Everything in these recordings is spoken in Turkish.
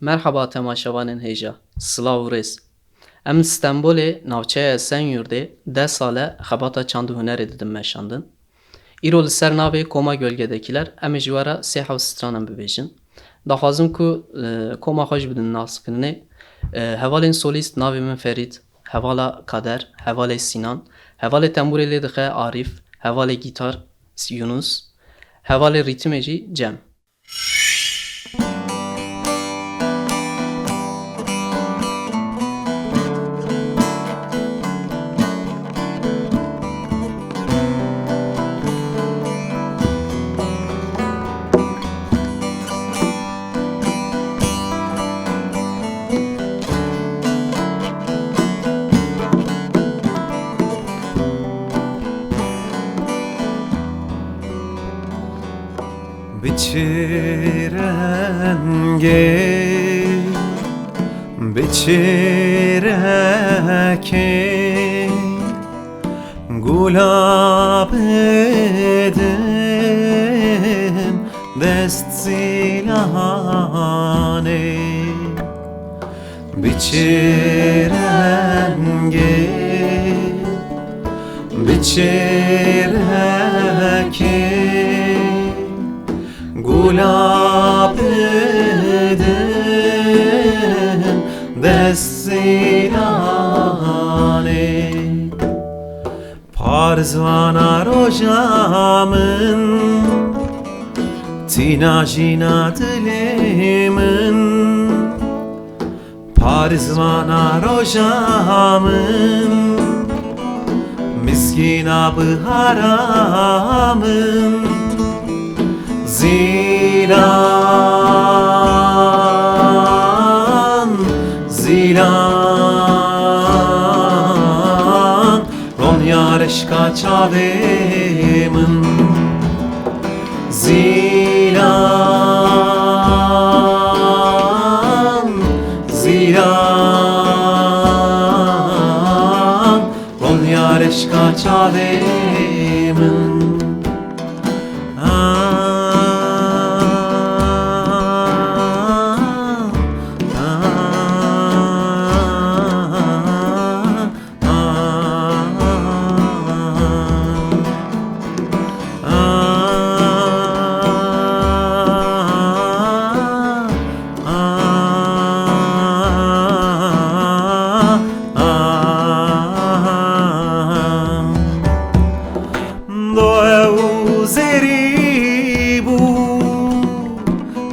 Merhaba temaşavanên hêja, Silav û rêz. Em li Stenbolê navçeya Esenyurtê 10 sale xebata çand û hunerê didin meşandin. Îro li ser navê Koma Gölgedekiler em ê ji we re sê hewl stranan bibêjin. Daxwazim ku koma xwe ji bidin naskirinê. Hevalên solîst navê min Ferîd, hevala Kader, hevalê Sinan, hevalê temburê lê dixe Arîf, hevalê gîtar Yunus, hevalê rîtmê jî Cem. Biçireke gulab edin dest silahane biçireke gulab edin dest silahane Parzvana rojamın Tina jina dilimin Parzvana rojamın Miskina bıharamın Zilan, zilan Ronya reşka çavemin Zilan, zilan Ronya reşka çavemin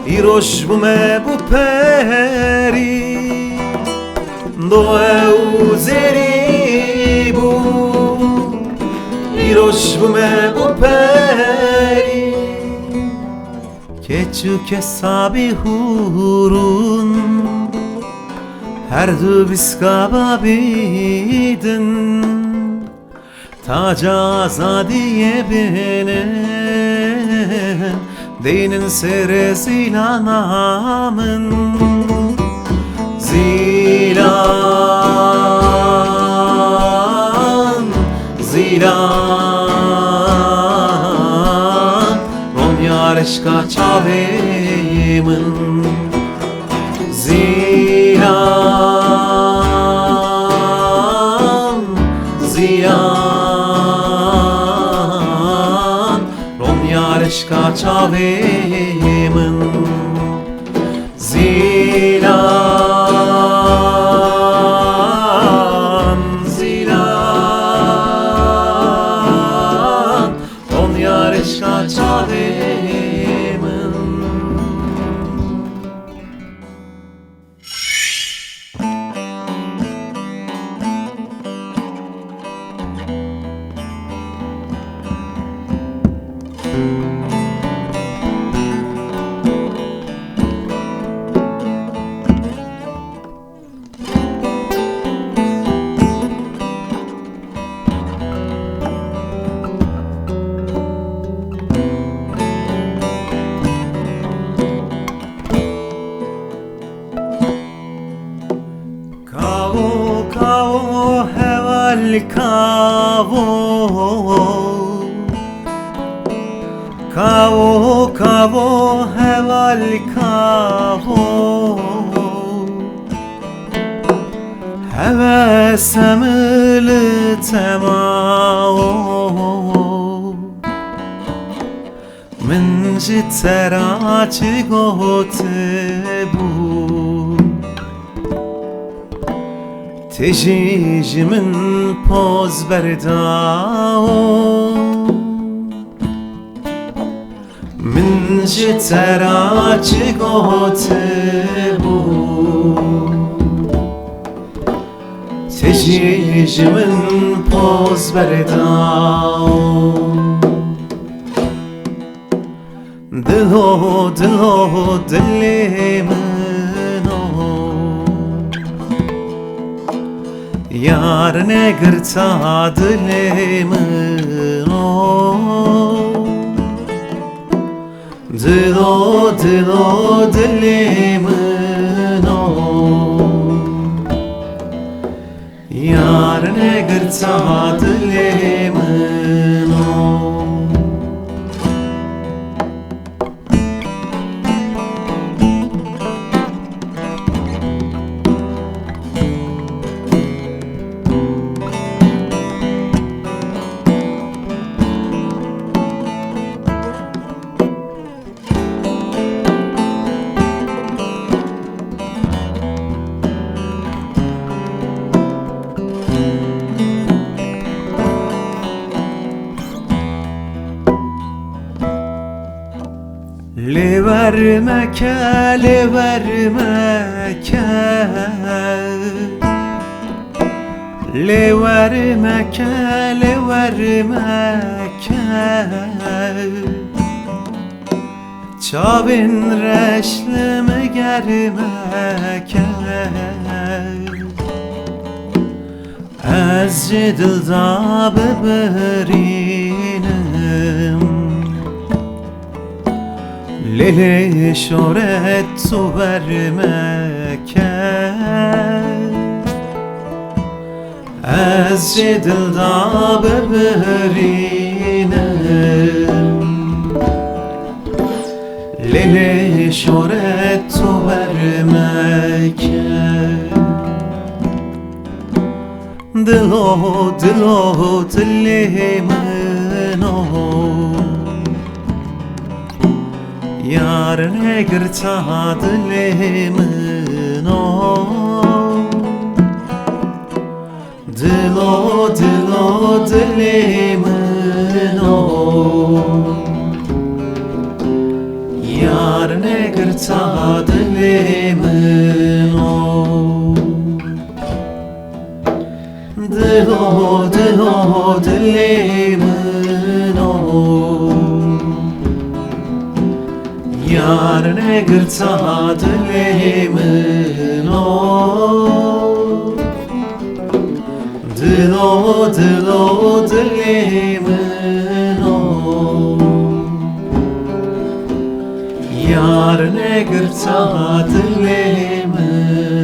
Irosh bume bu peri Doe uzeri bu Irosh bume bu peri Keçu kesabi hurun Her du biskaba bidin Taca azadiye binin Dinin sere zilanamın Zilan, zilan Ronya reşka çavemin Zilan, zilan Ronya reşka çavemin Zilan, zilan Ronya reşka çavemin Kavo, kavo, heval kavo Kavo, kavo, heval kavo هوسمل تمام من جتراچ گوتبو تجیج من پوز برداو من جتراچ گوتبو تجیج من پوز برداو دلو دلو دلی منو یار نگرتا دلی منو دلو دلو دلی منو یار نگرتا دلی منو لورمك لورمك لورمك لورمك چاوین رشلم گرمک از جدل دا ببرینم لیلی شورت تو برمک از جدل دا ببرینم لیلی شورت تو برمک دلو دلو دلی منو یار نگرتا دلی منو دلو دلو دلی منو یار نگرتا دلی منو دلو دلو دلی منو یار نگرتا دلی منو دلو دلو دلی منو یار نگرتا دلی منو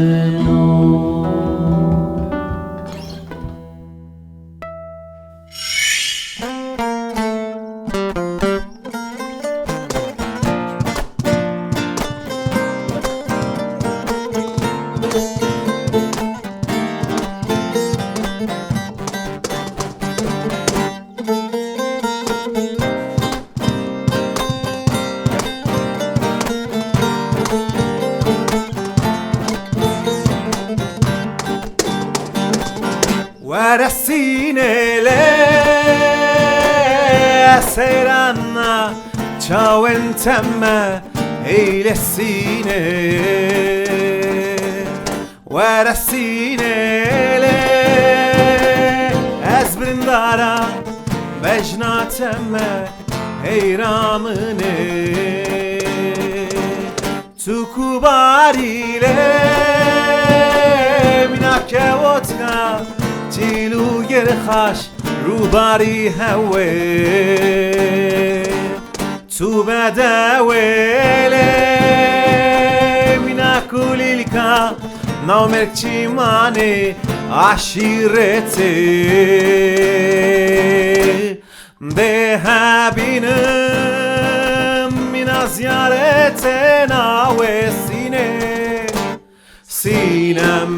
ورسینه لسیرنا چاون تمه ایلسینه ورسینه از برندارا بجناتمه ایرامنه تو کوباریله مناکه وطنا تیلو گرخاش روباری هوه تو بدوله مناکولی لکا نامرک چیمانه عشیرته ده بینم من زیارت ناوه سینه سینم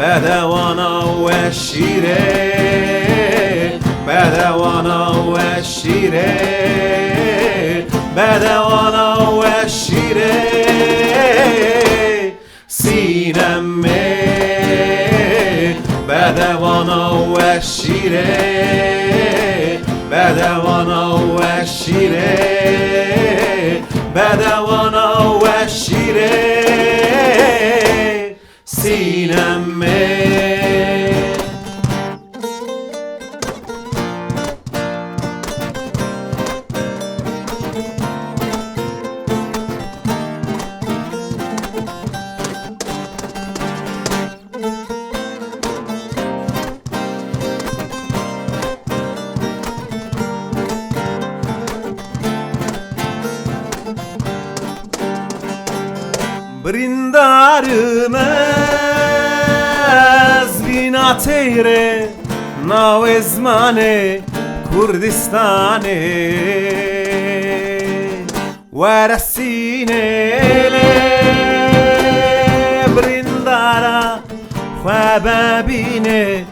بدوانا و شیره بدوانا و شیره بدوانا و شیره سینم بدوانا و شیره بدوانا و شیره بدوانا و شیره سینم Brindarım ez vina teyre nav ezmane Kurdistane Veresinele brindara Khwababine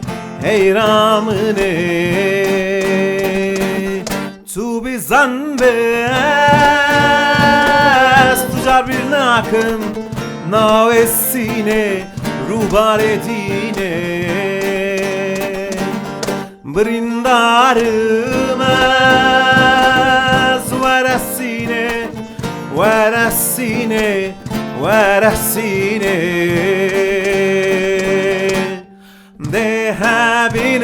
heyramine Tu bizan bes Tucar bir nakım Navesine rubaretine Brindarım ez Veresine Veresine Veresine Dehabinim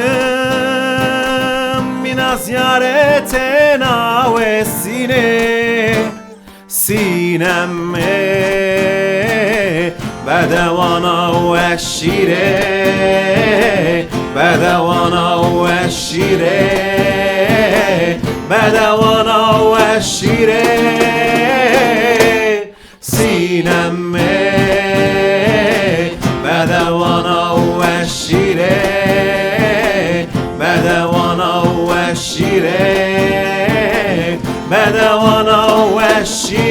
Mina ziyarete navesine Sinem بدوانا و شیره بدوانا و شیره بدوانا و شیره سینم بدوانا و شیره بدوانا و شیره بدوانا و شیره